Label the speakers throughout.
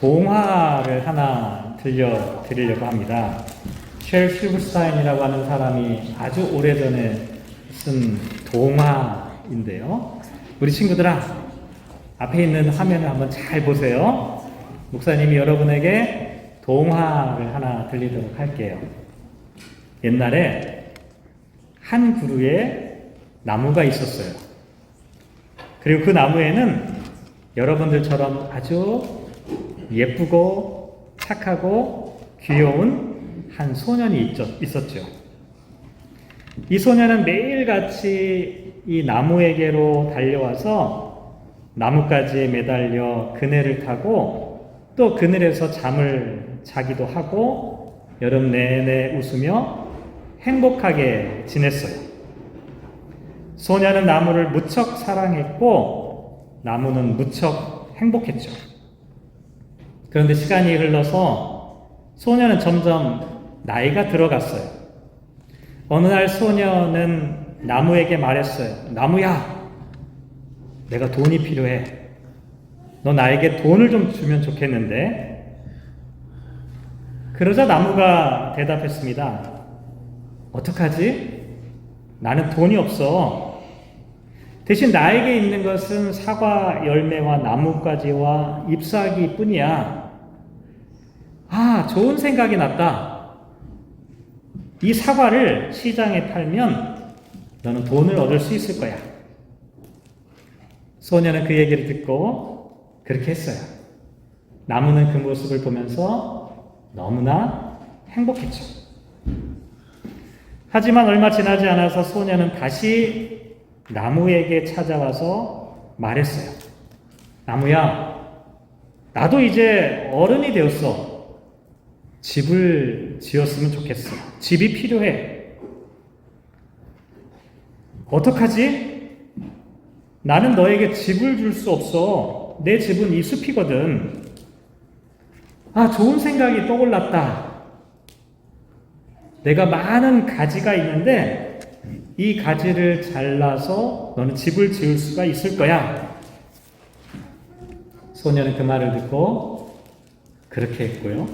Speaker 1: 동화를 하나 들려드리려고 합니다. 쉘 실버스타인이라고 하는 사람이 아주 오래전에 쓴 동화인데요. 우리 친구들아, 앞에 있는 화면을 한번 잘 보세요. 목사님이 여러분에게 동화를 하나 들리도록 할게요. 옛날에 한 그루에 나무가 있었어요. 그리고 그 나무에는 여러분들처럼 아주 예쁘고 착하고 귀여운 한 소년이 있었죠. 이 소년은 매일같이 이 나무에게로 달려와서 나뭇가지에 매달려 그네를 타고 또 그늘에서 잠을 자기도 하고 여름 내내 웃으며 행복하게 지냈어요. 소년은 나무를 무척 사랑했고 나무는 무척 행복했죠. 그런데 시간이 흘러서 소년은 점점 나이가 들어갔어요. 어느 날 소년은 나무에게 말했어요. 나무야, 내가 돈이 필요해. 너 나에게 돈을 좀 주면 좋겠는데. 그러자 나무가 대답했습니다. 어떡하지? 나는 돈이 없어. 대신 나에게 있는 것은 사과 열매와 나뭇가지와 잎사귀 뿐이야. 아, 좋은 생각이 났다. 이 사과를 시장에 팔면 너는 돈을 얻을 수 있을 거야. 소년은 그 얘기를 듣고 그렇게 했어요. 나무는 그 모습을 보면서 너무나 행복했죠. 하지만 얼마 지나지 않아서 소년은 다시 나무에게 찾아와서 말했어요. 나무야, 나도 이제 어른이 되었어. 집을 지었으면 좋겠어. 집이 필요해. 어떡하지? 나는 너에게 집을 줄 수 없어. 내 집은 이 숲이거든. 아, 좋은 생각이 떠올랐다. 내가 많은 가지가 있는데 이 가지를 잘라서 너는 집을 지을 수가 있을 거야. 소년은 그 말을 듣고 그렇게 했고요.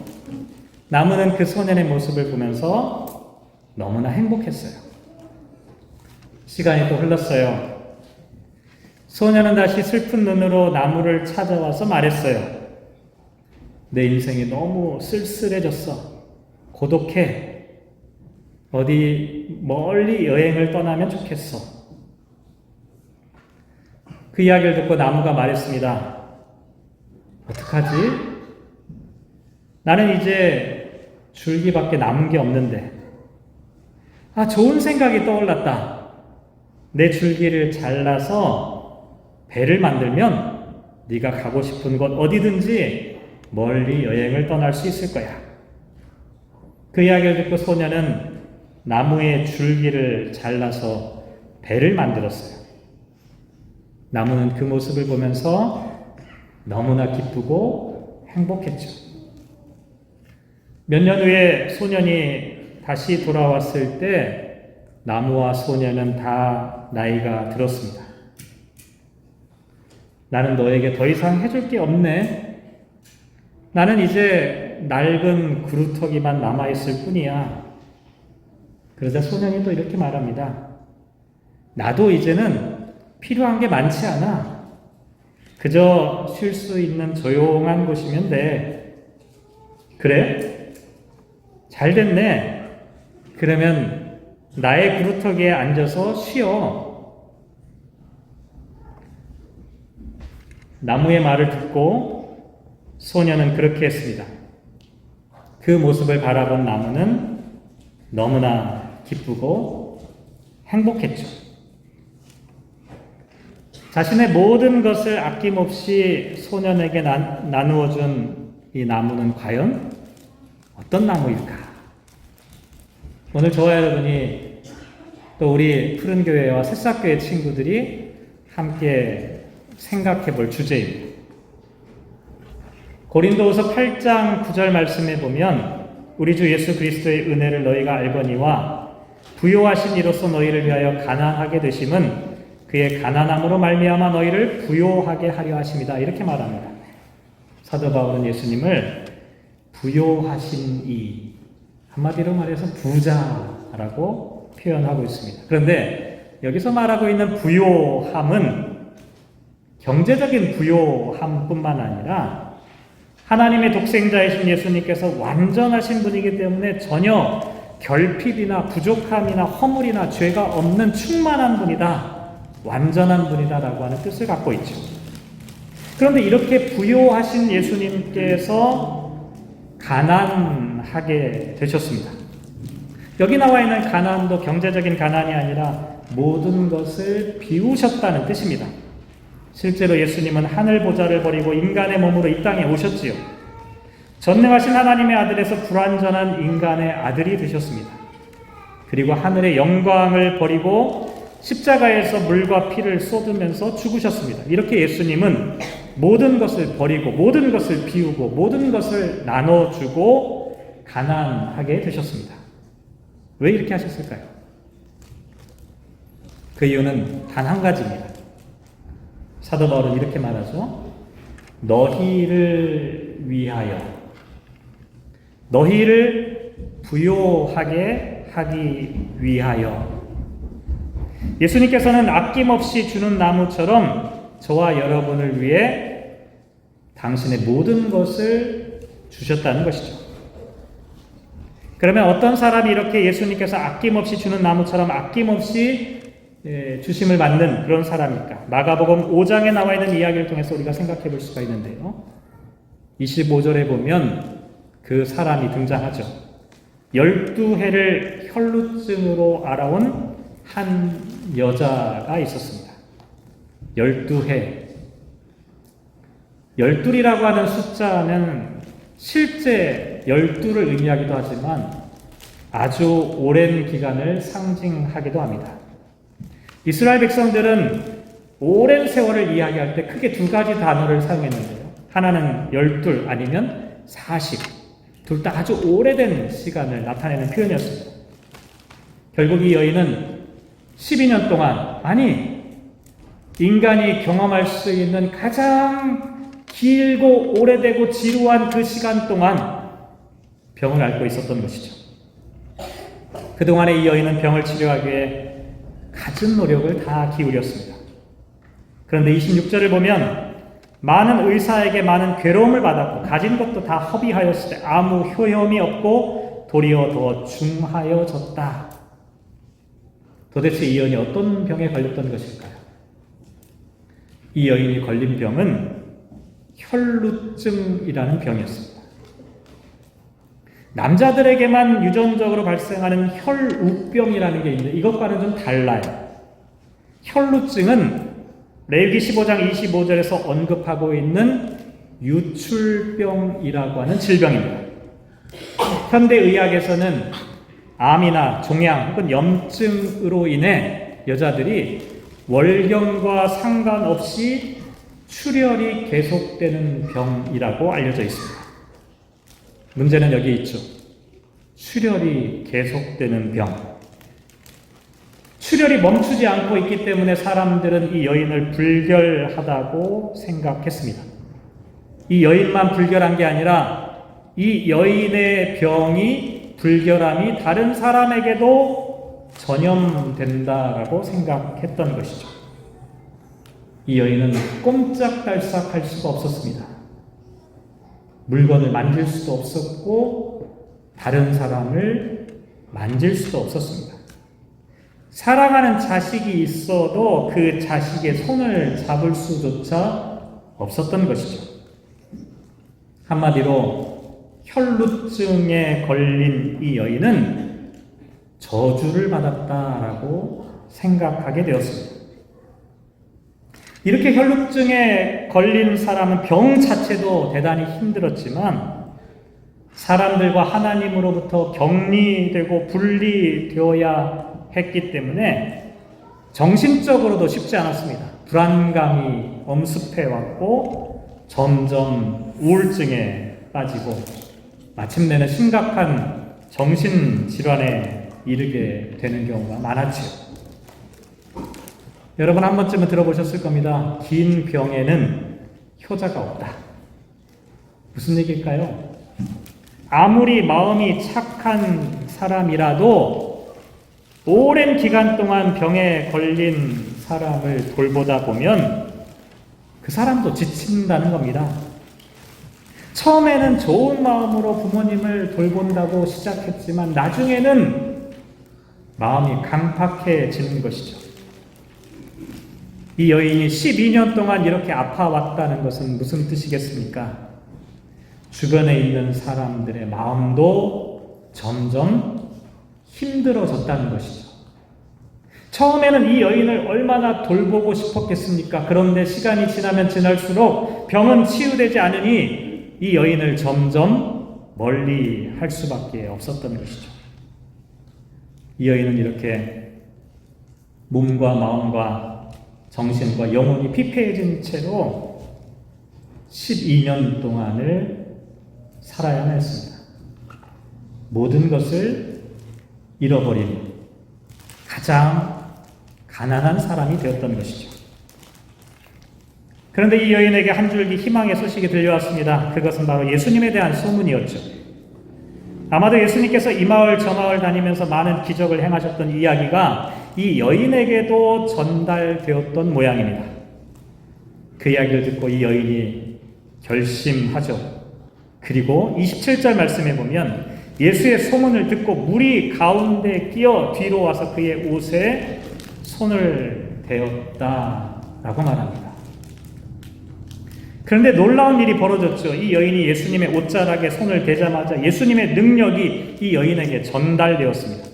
Speaker 1: 나무는 그 소년의 모습을 보면서 너무나 행복했어요. 시간이 또 흘렀어요. 소년은 다시 슬픈 눈으로 나무를 찾아와서 말했어요. 내 인생이 너무 쓸쓸해졌어. 고독해. 어디 멀리 여행을 떠나면 좋겠어. 그 이야기를 듣고 나무가 말했습니다. 어떡하지? 나는 이제 줄기밖에 남은 게 없는데. 아, 좋은 생각이 떠올랐다. 내 줄기를 잘라서 배를 만들면 네가 가고 싶은 곳 어디든지 멀리 여행을 떠날 수 있을 거야. 그 이야기를 듣고 소년은 나무의 줄기를 잘라서 배를 만들었어요. 나무는 그 모습을 보면서 너무나 기쁘고 행복했죠. 몇 년 후에 소년이 다시 돌아왔을 때 나무와 소년은 다 나이가 들었습니다. 나는 너에게 더 이상 해줄 게 없네. 나는 이제 낡은 구루터기만 남아있을 뿐이야. 그러자 소년이 또 이렇게 말합니다. 나도 이제는 필요한 게 많지 않아. 그저 쉴 수 있는 조용한 곳이면 돼. 그래? 잘 됐네. 그러면 나의 구루터기에 앉아서 쉬어. 나무의 말을 듣고 소년은 그렇게 했습니다. 그 모습을 바라본 나무는 너무나 기쁘고 행복했죠. 자신의 모든 것을 아낌없이 소년에게 나누어 준 이 나무는 과연 어떤 나무일까? 오늘 저와 여러분이 또 우리 푸른교회와 새싹교회 친구들이 함께 생각해 볼 주제입니다. 고린도후서 8장 9절 말씀에 보면 우리 주 예수 그리스도의 은혜를 너희가 알거니와 부요하신 이로써 너희를 위하여 가난하게 되심은 그의 가난함으로 말미암아 너희를 부요하게 하려 하심이다. 이렇게 말합니다. 사도 바울은 예수님을 부요하신 이, 한마디로 말해서 부자라고 표현하고 있습니다. 그런데 여기서 말하고 있는 부요함은 경제적인 부요함뿐만 아니라 하나님의 독생자이신 예수님께서 완전하신 분이기 때문에 전혀 결핍이나 부족함이나 허물이나 죄가 없는 충만한 분이다, 완전한 분이다라고 하는 뜻을 갖고 있죠. 그런데 이렇게 부요하신 예수님께서 가난하게 되셨습니다. 여기 나와 있는 가난도 경제적인 가난이 아니라 모든 것을 비우셨다는 뜻입니다. 실제로 예수님은 하늘 보좌를 버리고 인간의 몸으로 이 땅에 오셨지요. 전능하신 하나님의 아들에서 불완전한 인간의 아들이 되셨습니다. 그리고 하늘의 영광을 버리고 십자가에서 물과 피를 쏟으면서 죽으셨습니다. 이렇게 예수님은 모든 것을 버리고 모든 것을 비우고 모든 것을 나눠주고 가난하게 되셨습니다. 왜 이렇게 하셨을까요? 그 이유는 단 한 가지입니다. 사도 바울은 이렇게 말하죠. 너희를 위하여, 너희를 부요하게 하기 위하여. 예수님께서는 아낌없이 주는 나무처럼 저와 여러분을 위해 당신의 모든 것을 주셨다는 것이죠. 그러면 어떤 사람이 이렇게 예수님께서 아낌없이 주는 나무처럼 아낌없이 주심을 받는 그런 사람일까? 마가복음 5장에 나와 있는 이야기를 통해서 우리가 생각해 볼 수가 있는데요. 25절에 보면 그 사람이 등장하죠. 12해를 혈루증으로 알아온 한 여자가 있었습니다. 12해. 12이라고 하는 숫자는 실제 12를 의미하기도 하지만 아주 오랜 기간을 상징하기도 합니다. 이스라엘 백성들은 오랜 세월을 이야기할 때 크게 두 가지 단어를 사용했는데요. 하나는 12 아니면 40. 둘 다 아주 오래된 시간을 나타내는 표현이었습니다. 결국 이 여인은 12년 동안, 아니, 인간이 경험할 수 있는 가장 길고 오래되고 지루한 그 시간 동안 병을 앓고 있었던 것이죠. 그동안에 이 여인은 병을 치료하기 위해 갖은 노력을 다 기울였습니다. 그런데 26절을 보면 많은 의사에게 많은 괴로움을 받았고 가진 것도 다 허비하였을 때 아무 효험이 없고 도리어 더 중하여졌다. 도대체 이 여인이 어떤 병에 걸렸던 것일까요? 이 여인이 걸린 병은 혈루증이라는 병이었습니다. 남자들에게만 유전적으로 발생하는 혈우병이라는 게 있는데 이것과는 좀 달라요. 혈루증은 레위기 15장 25절에서 언급하고 있는 유출병이라고 하는 질병입니다. 현대의학에서는 암이나 종양 혹은 염증으로 인해 여자들이 월경과 상관없이 출혈이 계속되는 병이라고 알려져 있습니다. 문제는 여기 있죠. 출혈이 계속되는 병. 출혈이 멈추지 않고 있기 때문에 사람들은 이 여인을 불결하다고 생각했습니다. 이 여인만 불결한 게 아니라 이 여인의 병이, 불결함이 다른 사람에게도 전염된다라고 생각했던 것이죠. 이 여인은 꼼짝달싹 할 수가 없었습니다. 물건을 만질 수도 없었고 다른 사람을 만질 수도 없었습니다. 사랑하는 자식이 있어도 그 자식의 손을 잡을 수조차 없었던 것이죠. 한마디로 혈루증에 걸린 이 여인은 저주를 받았다라고 생각하게 되었습니다. 이렇게 혈루증에 걸린 사람은 병 자체도 대단히 힘들었지만 사람들과 하나님으로부터 격리되고 분리되어야 했기 때문에 정신적으로도 쉽지 않았습니다. 불안감이 엄습해왔고 점점 우울증에 빠지고 마침내는 심각한 정신질환에 이르게 되는 경우가 많았지요. 여러분 한 번쯤은 들어보셨을 겁니다. 긴 병에는 효자가 없다. 무슨 얘기일까요? 아무리 마음이 착한 사람이라도 오랜 기간 동안 병에 걸린 사람을 돌보다 보면 그 사람도 지친다는 겁니다. 처음에는 좋은 마음으로 부모님을 돌본다고 시작했지만 나중에는 마음이 강팍해지는 것이죠. 이 여인이 12년 동안 이렇게 아파왔다는 것은 무슨 뜻이겠습니까? 주변에 있는 사람들의 마음도 점점 힘들어졌다는 것이죠. 처음에는 이 여인을 얼마나 돌보고 싶었겠습니까? 그런데 시간이 지나면 지날수록 병은 치유되지 않으니 이 여인을 점점 멀리 할 수밖에 없었던 것이죠. 이 여인은 이렇게 몸과 마음과 정신과 영혼이 피폐해진 채로 12년 동안을 살아야만 했습니다. 모든 것을 잃어버린 가장 가난한 사람이 되었던 것이죠. 그런데 이 여인에게 한 줄기 희망의 소식이 들려왔습니다. 그것은 바로 예수님에 대한 소문이었죠. 아마도 예수님께서 이 마을 저 마을 다니면서 많은 기적을 행하셨던 이야기가 이 여인에게도 전달되었던 모양입니다. 그 이야기를 듣고 이 여인이 결심하죠. 그리고 27절 말씀에 보면 예수의 소문을 듣고 무리 가운데 끼어 뒤로 와서 그의 옷에 손을 대었다라고 말합니다. 그런데 놀라운 일이 벌어졌죠. 이 여인이 예수님의 옷자락에 손을 대자마자 예수님의 능력이 이 여인에게 전달되었습니다.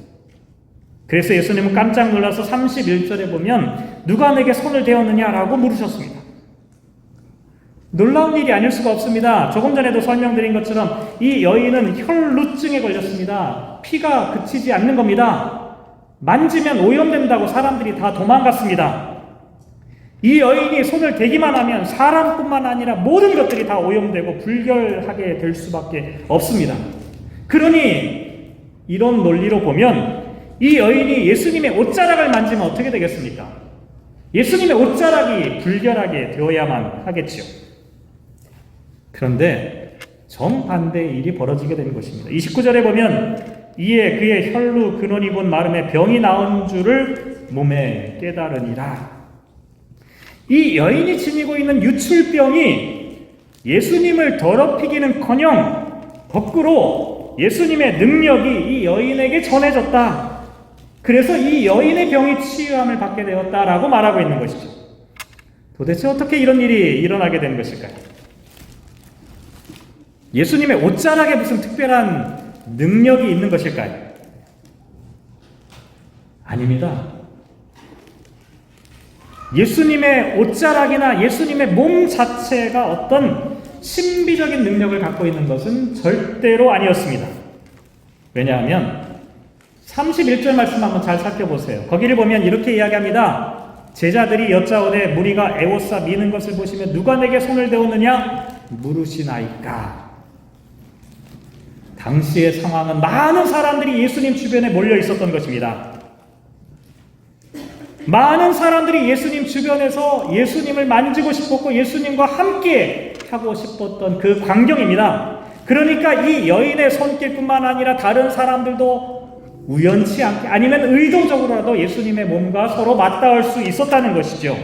Speaker 1: 그래서 예수님은 깜짝 놀라서 31절에 보면 누가 내게 손을 대었느냐라고 물으셨습니다. 놀라운 일이 아닐 수가 없습니다. 조금 전에도 설명드린 것처럼 이 여인은 혈루증에 걸렸습니다. 피가 그치지 않는 겁니다. 만지면 오염된다고 사람들이 다 도망갔습니다. 이 여인이 손을 대기만 하면 사람뿐만 아니라 모든 것들이 다 오염되고 불결하게 될 수밖에 없습니다. 그러니 이런 논리로 보면 이 여인이 예수님의 옷자락을 만지면 어떻게 되겠습니까? 예수님의 옷자락이 불결하게 되어야만 하겠지요. 그런데 정반대의 일이 벌어지게 된 것입니다. 29절에 보면 이에 그의 혈루 근원이 본 마름에 병이 나온 줄을 몸에 깨달으니라. 이 여인이 지니고 있는 유출병이 예수님을 더럽히기는커녕 거꾸로 예수님의 능력이 이 여인에게 전해졌다. 그래서 이 여인의 병이 치유함을 받게 되었다라고 말하고 있는 것이죠. 도대체 어떻게 이런 일이 일어나게 된 것일까요? 예수님의 옷자락에 무슨 특별한 능력이 있는 것일까요? 아닙니다. 예수님의 옷자락이나 예수님의 몸 자체가 어떤 신비적인 능력을 갖고 있는 것은 절대로 아니었습니다. 왜냐하면 31절 말씀 한번 잘 살펴보세요. 거기를 보면 이렇게 이야기합니다. 제자들이 여짜오되 무리가 에워싸 미는 것을 보시며 누가 내게 손을 대었느냐 물으시나이까. 당시의 상황은 많은 사람들이 예수님 주변에 몰려 있었던 것입니다. 많은 사람들이 예수님 주변에서 예수님을 만지고 싶었고 예수님과 함께 하고 싶었던 그 광경입니다. 그러니까 이 여인의 손길뿐만 아니라 다른 사람들도 우연치 않게 아니면 의도적으로라도 예수님의 몸과 서로 맞닿을 수 있었다는 것이죠.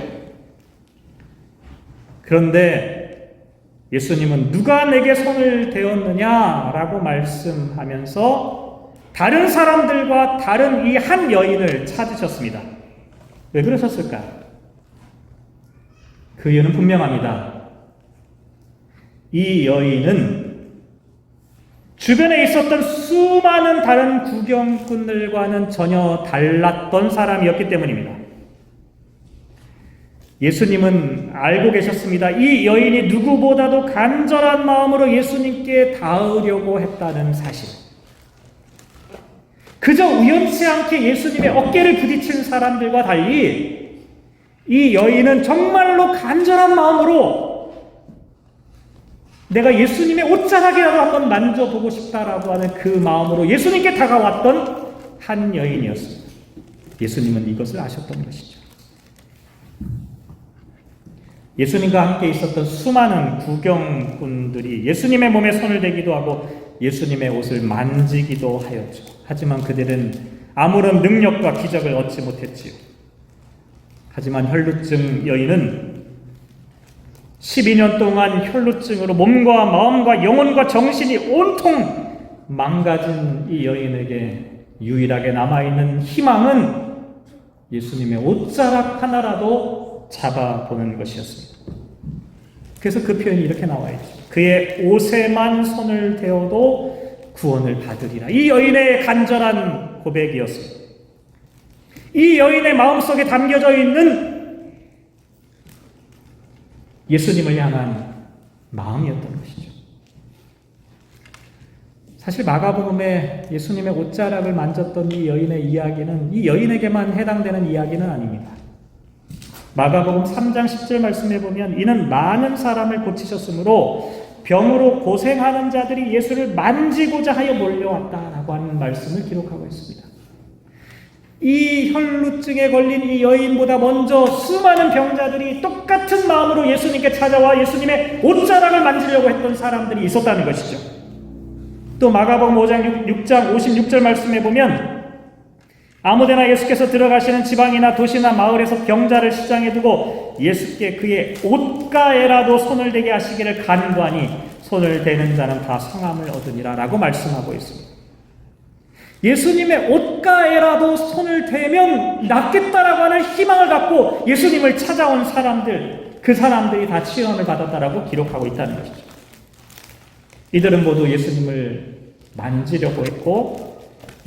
Speaker 1: 그런데 예수님은 누가 내게 손을 대었느냐라고 말씀하면서 다른 사람들과 다른 이 한 여인을 찾으셨습니다. 왜 그러셨을까요? 그 이유는 분명합니다. 이 여인은 주변에 있었던 수많은 다른 구경꾼들과는 전혀 달랐던 사람이었기 때문입니다. 예수님은 알고 계셨습니다. 이 여인이 누구보다도 간절한 마음으로 예수님께 닿으려고 했다는 사실. 그저 우연치 않게 예수님의 어깨를 부딪힌 사람들과 달리 이 여인은 정말로 간절한 마음으로 내가 예수님의 옷자락이라도 한번 만져보고 싶다라고 하는 그 마음으로 예수님께 다가왔던 한 여인이었습니다. 예수님은 이것을 아셨던 것이죠. 예수님과 함께 있었던 수많은 구경꾼들이 예수님의 몸에 손을 대기도 하고 예수님의 옷을 만지기도 하였죠. 하지만 그들은 아무런 능력과 기적을 얻지 못했지요. 하지만 혈루증 여인은 12년 동안 혈루증으로 몸과 마음과 영혼과 정신이 온통 망가진 이 여인에게 유일하게 남아있는 희망은 예수님의 옷자락 하나라도 잡아보는 것이었습니다. 그래서 그 표현이 이렇게 나와 있죠. 그의 옷에만 손을 대어도 구원을 받으리라. 이 여인의 간절한 고백이었습니다. 이 여인의 마음속에 담겨져 있는 예수님을 향한 마음이었던 것이죠. 사실 마가복음에 예수님의 옷자락을 만졌던 이 여인의 이야기는 이 여인에게만 해당되는 이야기는 아닙니다. 마가복음 3장 10절 말씀에 보면 이는 많은 사람을 고치셨으므로 병으로 고생하는 자들이 예수를 만지고자 하여 몰려왔다라고 하는 말씀을 기록하고 있습니다. 이 혈루증에 걸린 이 여인보다 먼저 수많은 병자들이 똑같은 마음으로 예수님께 찾아와 예수님의 옷자락을 만지려고 했던 사람들이 있었다는 것이죠. 또 마가복음 5장 6장 56절 말씀에 보면 아무데나 예수께서 들어가시는 지방이나 도시나 마을에서 병자를 시장에 두고 예수께 그의 옷가에라도 손을 대게 하시기를 간구하니 손을 대는 자는 다 성함을 얻으니라 라고 말씀하고 있습니다. 예수님의 옷가에라도 손을 대면 낫겠다라고 하는 희망을 갖고 예수님을 찾아온 사람들, 그 사람들이 다 치유함을 받았다라고 기록하고 있다는 것이죠. 이들은 모두 예수님을 만지려고 했고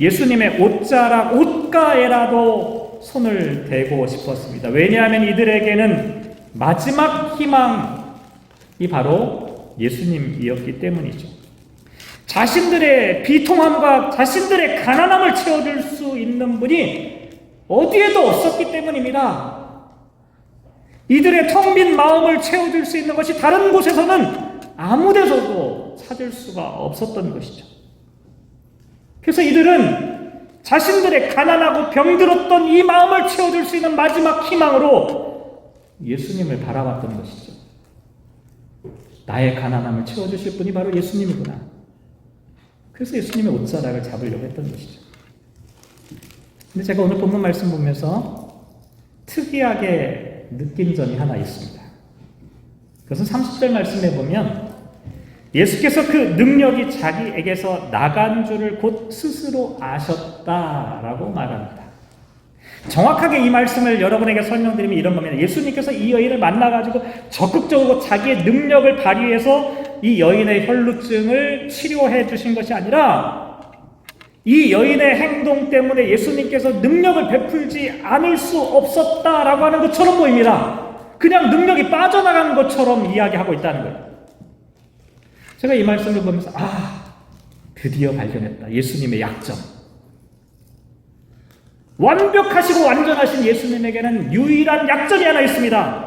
Speaker 1: 예수님의 옷자락, 옷가에라도 손을 대고 싶었습니다. 왜냐하면 이들에게는 마지막 희망이 바로 예수님이었기 때문이죠. 자신들의 비통함과 자신들의 가난함을 채워줄 수 있는 분이 어디에도 없었기 때문입니다. 이들의 텅 빈 마음을 채워줄 수 있는 것이 다른 곳에서는 아무 데서도 찾을 수가 없었던 것이죠. 그래서 이들은 자신들의 가난하고 병들었던 이 마음을 채워줄 수 있는 마지막 희망으로 예수님을 바라봤던 것이죠. 나의 가난함을 채워주실 분이 바로 예수님이구나. 그래서 예수님의 옷자락을 잡으려고 했던 것이죠. 근데 제가 오늘 본문 말씀 보면서 특이하게 느낀 점이 하나 있습니다. 그것은 30절 말씀에 보면 예수께서 그 능력이 자기에게서 나간 줄을 곧 스스로 아셨다라고 말합니다. 정확하게 이 말씀을 여러분에게 설명드리면 이런 겁니다. 예수님께서 이 여인을 만나가지고 적극적으로 자기의 능력을 발휘해서 이 여인의 혈루증을 치료해 주신 것이 아니라 이 여인의 행동 때문에 예수님께서 능력을 베풀지 않을 수 없었다라고 하는 것처럼 보입니다. 그냥 능력이 빠져나간 것처럼 이야기하고 있다는 거예요. 제가 이 말씀을 보면서 드디어 발견했다. 예수님의 약점. 완벽하시고 완전하신 예수님에게는 유일한 약점이 하나 있습니다.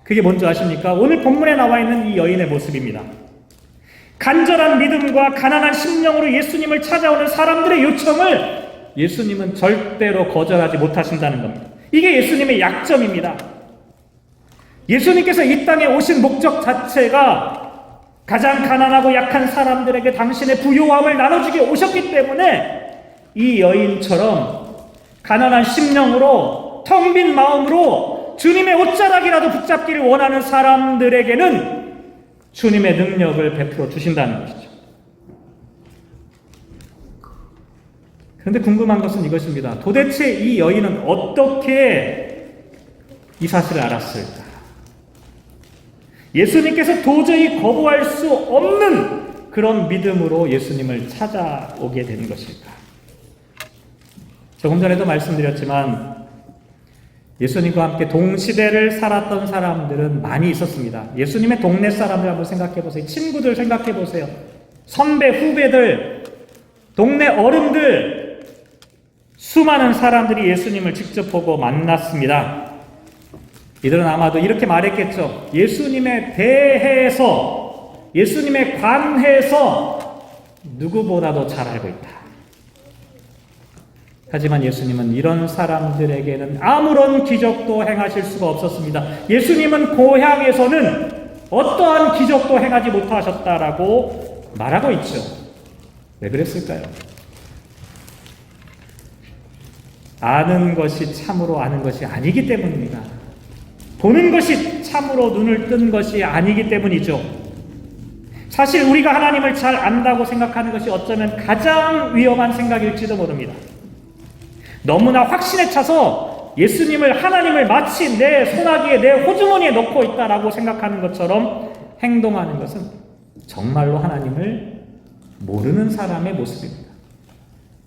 Speaker 1: 그게 뭔지 아십니까? 오늘 본문에 나와 있는 이 여인의 모습입니다. 간절한 믿음과 가난한 심령으로 예수님을 찾아오는 사람들의 요청을 예수님은 절대로 거절하지 못하신다는 겁니다. 이게 예수님의 약점입니다. 예수님께서 이 땅에 오신 목적 자체가 가장 가난하고 약한 사람들에게 당신의 부요함을 나눠주기 오셨기 때문에 이 여인처럼 가난한 심령으로 텅 빈 마음으로 주님의 옷자락이라도 붙잡기를 원하는 사람들에게는 주님의 능력을 베풀어 주신다는 것이죠. 그런데 궁금한 것은 이것입니다. 도대체 이 여인은 어떻게 이 사실을 알았을까? 예수님께서 도저히 거부할 수 없는 그런 믿음으로 예수님을 찾아오게 된 것일까? 조금 전에도 말씀드렸지만 예수님과 함께 동시대를 살았던 사람들은 많이 있었습니다. 예수님의 동네 사람들 한번 생각해 보세요. 친구들 생각해 보세요. 선배, 후배들, 동네 어른들, 수많은 사람들이 예수님을 직접 보고 만났습니다. 이들은 아마도 이렇게 말했겠죠. 예수님에 대해서, 예수님에 관해서 누구보다도 잘 알고 있다. 하지만 예수님은 이런 사람들에게는 아무런 기적도 행하실 수가 없었습니다. 예수님은 고향에서는 어떠한 기적도 행하지 못하셨다라고 말하고 있죠. 왜 그랬을까요? 아는 것이 참으로 아는 것이 아니기 때문입니다. 보는 것이 참으로 눈을 뜬 것이 아니기 때문이죠. 사실 우리가 하나님을 잘 안다고 생각하는 것이 어쩌면 가장 위험한 생각일지도 모릅니다. 너무나 확신에 차서 예수님을, 하나님을 마치 내 손아귀에, 내 호주머니에 넣고 있다라고 생각하는 것처럼 행동하는 것은 정말로 하나님을 모르는 사람의 모습입니다.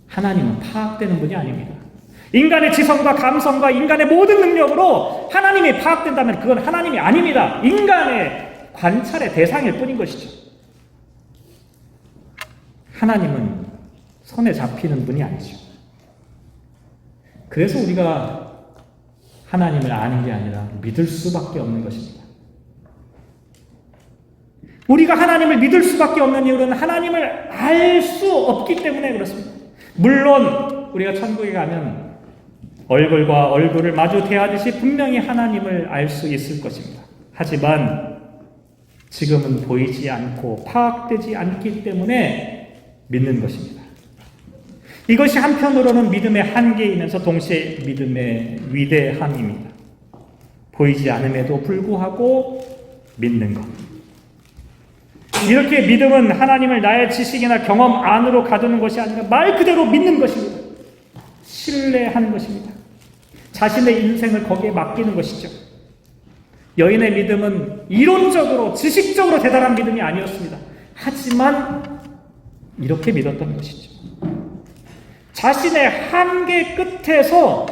Speaker 1: 하나님은 파악되는 분이 아닙니다. 인간의 지성과 감성과 인간의 모든 능력으로 하나님이 파악된다면 그건 하나님이 아닙니다. 인간의 관찰의 대상일 뿐인 것이죠. 하나님은 손에 잡히는 분이 아니죠. 그래서 우리가 하나님을 아는 게 아니라 믿을 수밖에 없는 것입니다. 우리가 하나님을 믿을 수밖에 없는 이유는 하나님을 알 수 없기 때문에 그렇습니다. 물론 우리가 천국에 가면 얼굴과 얼굴을 마주 대하듯이 분명히 하나님을 알 수 있을 것입니다. 하지만 지금은 보이지 않고 파악되지 않기 때문에 믿는 것입니다. 이것이 한편으로는 믿음의 한계이면서 동시에 믿음의 위대함입니다. 보이지 않음에도 불구하고 믿는 것. 이렇게 믿음은 하나님을 나의 지식이나 경험 안으로 가두는 것이 아니라 말 그대로 믿는 것입니다. 신뢰하는 것입니다. 자신의 인생을 거기에 맡기는 것이죠. 여인의 믿음은 이론적으로, 지식적으로 대단한 믿음이 아니었습니다. 하지만 이렇게 믿었던 것이죠. 자신의 한계 끝에서,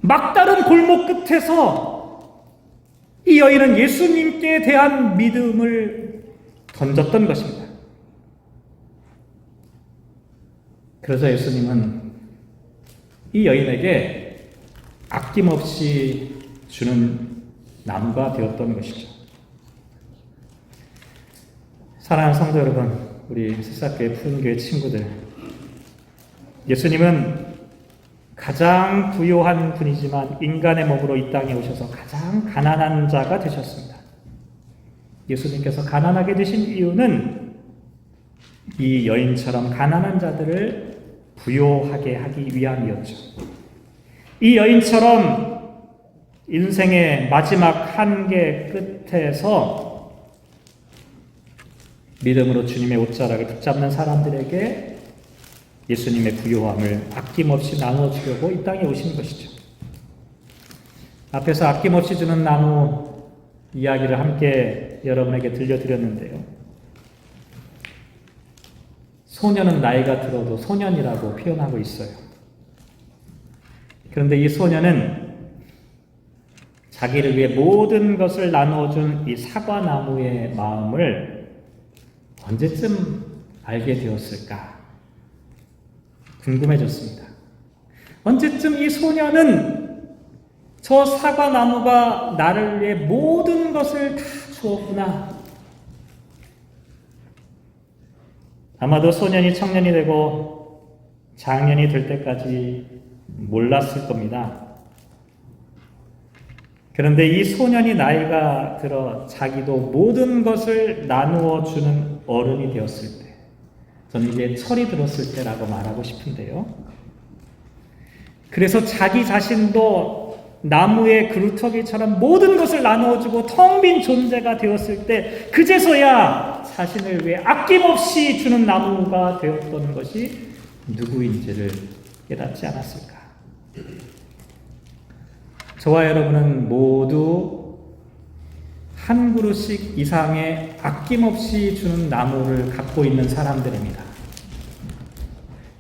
Speaker 1: 막다른 골목 끝에서 이 여인은 예수님께 대한 믿음을 던졌던 것입니다. 그래서 예수님은 이 여인에게 아낌없이 주는 나무가 되었던 것이죠. 사랑하는 성도 여러분, 우리 새싹교회 푸른교회 친구들, 예수님은 가장 부유한 분이지만 인간의 몸으로 이 땅에 오셔서 가장 가난한 자가 되셨습니다. 예수님께서 가난하게 되신 이유는 이 여인처럼 가난한 자들을 부유하게 하기 위함이었죠. 이 여인처럼 인생의 마지막 한계 끝에서 믿음으로 주님의 옷자락을 붙잡는 사람들에게 예수님의 부요함을 아낌없이 나눠주려고 이 땅에 오신 것이죠. 앞에서 아낌없이 주는 나무 이야기를 함께 여러분에게 들려드렸는데요. 소년은 나이가 들어도 소년이라고 표현하고 있어요. 그런데 이 소년은 자기를 위해 모든 것을 나누어준 이 사과나무의 마음을 언제쯤 알게 되었을까? 궁금해졌습니다. 언제쯤 이 소년은 저 사과나무가 나를 위해 모든 것을 다 주었구나. 아마도 소년이 청년이 되고 장년이 될 때까지 몰랐을 겁니다. 그런데 이 소년이 나이가 들어 자기도 모든 것을 나누어 주는 어른이 되었을 때, 저는 이제 철이 들었을 때라고 말하고 싶은데요. 그래서 자기 자신도 나무의 그루터기처럼 모든 것을 나누어주고 텅 빈 존재가 되었을 때, 그제서야 자신을 위해 아낌없이 주는 나무가 되었던 것이 누구인지를 깨닫지 않았을까. 저와 여러분은 모두 한 그루씩 이상의 아낌없이 주는 나무를 갖고 있는 사람들입니다.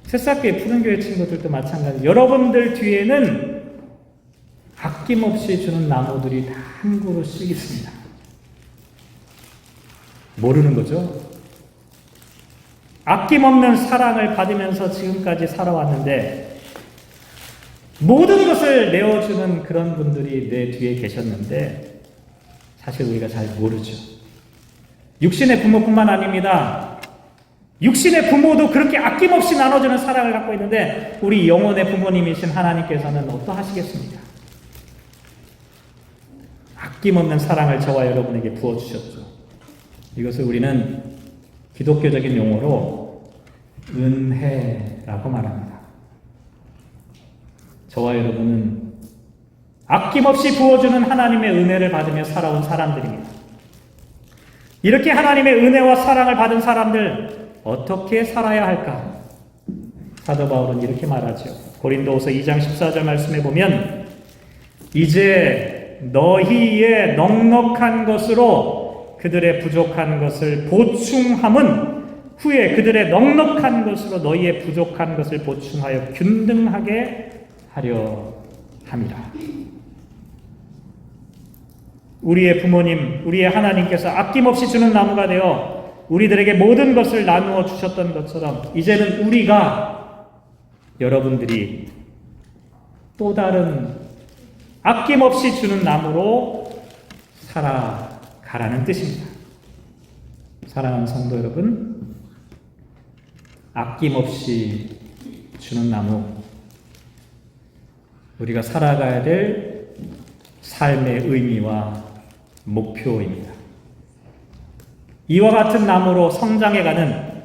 Speaker 1: 새싹교회 푸른교회 친구들도 마찬가지. 여러분들 뒤에는 아낌없이 주는 나무들이 다 한 그루씩 있습니다. 모르는 거죠? 아낌없는 사랑을 받으면서 지금까지 살아왔는데 모든 것을 내어주는 그런 분들이 내 뒤에 계셨는데 사실 우리가 잘 모르죠. 육신의 부모뿐만 아닙니다. 육신의 부모도 그렇게 아낌없이 나눠주는 사랑을 갖고 있는데 우리 영혼의 부모님이신 하나님께서는 어떠하시겠습니까? 아낌없는 사랑을 저와 여러분에게 부어주셨죠. 이것을 우리는 기독교적인 용어로 은혜라고 말합니다. 저와 여러분은 아낌없이 부어주는 하나님의 은혜를 받으며 살아온 사람들입니다. 이렇게 하나님의 은혜와 사랑을 받은 사람들 어떻게 살아야 할까? 사도 바울은 이렇게 말하죠. 고린도후서 2장 14절 말씀에 보면 이제 너희의 넉넉한 것으로 그들의 부족한 것을 보충함은 후에 그들의 넉넉한 것으로 너희의 부족한 것을 보충하여 균등하게 하려 함이라. 우리의 부모님, 우리의 하나님께서 아낌없이 주는 나무가 되어 우리들에게 모든 것을 나누어 주셨던 것처럼 이제는 우리가, 여러분들이 또 다른 아낌없이 주는 나무로 살아가라는 뜻입니다. 사랑하는 성도 여러분, 아낌없이 주는 나무, 우리가 살아가야 될 삶의 의미와 목표입니다. 이와 같은 나무로 성장해가는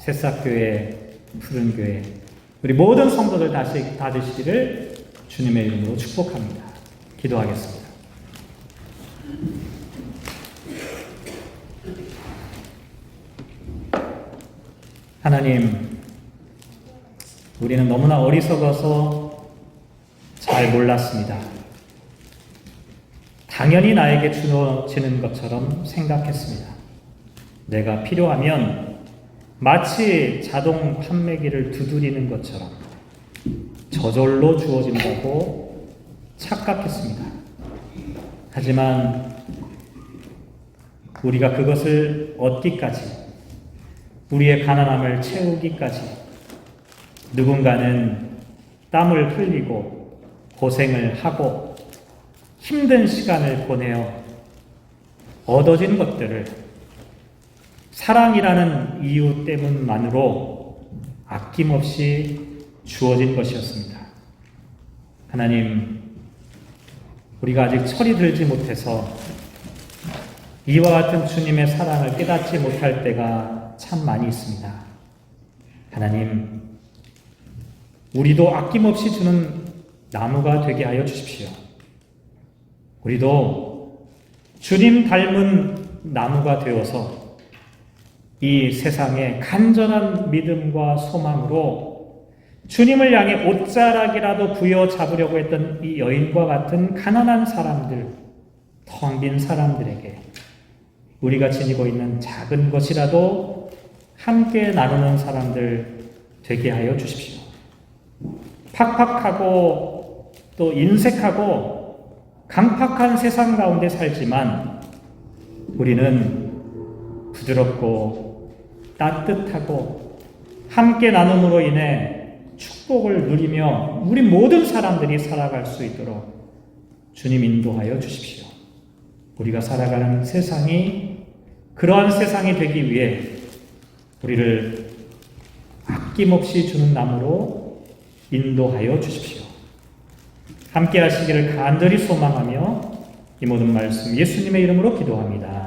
Speaker 1: 새싹교회, 푸른교회, 우리 모든 성도들 다시 받으시기를 주님의 이름으로 축복합니다. 기도하겠습니다. 하나님, 우리는 너무나 어리석어서 잘 몰랐습니다. 당연히 나에게 주어지는 것처럼 생각했습니다. 내가 필요하면 마치 자동 판매기를 두드리는 것처럼 저절로 주어진다고 착각했습니다. 하지만 우리가 그것을 얻기까지, 우리의 가난함을 채우기까지 누군가는 땀을 흘리고 고생을 하고 힘든 시간을 보내어 얻어진 것들을 사랑이라는 이유 때문만으로 아낌없이 주어진 것이었습니다. 하나님, 우리가 아직 철이 들지 못해서 이와 같은 주님의 사랑을 깨닫지 못할 때가 참 많이 있습니다. 하나님, 우리도 아낌없이 주는 나무가 되게 하여 주십시오. 우리도 주님 닮은 나무가 되어서 이 세상에 간절한 믿음과 소망으로 주님을 향해 옷자락이라도 부여잡으려고 했던 이 여인과 같은 가난한 사람들, 텅 빈 사람들에게 우리가 지니고 있는 작은 것이라도 함께 나누는 사람들 되게 하여 주십시오. 팍팍하고 또 인색하고 강팍한 세상 가운데 살지만 우리는 부드럽고 따뜻하고 함께 나눔으로 인해 축복을 누리며 우리 모든 사람들이 살아갈 수 있도록 주님 인도하여 주십시오. 우리가 살아가는 세상이 그러한 세상이 되기 위해 우리를 아낌없이 주는 나무로 인도하여 주십시오. 함께 하시기를 간절히 소망하며 이 모든 말씀 예수님의 이름으로 기도합니다.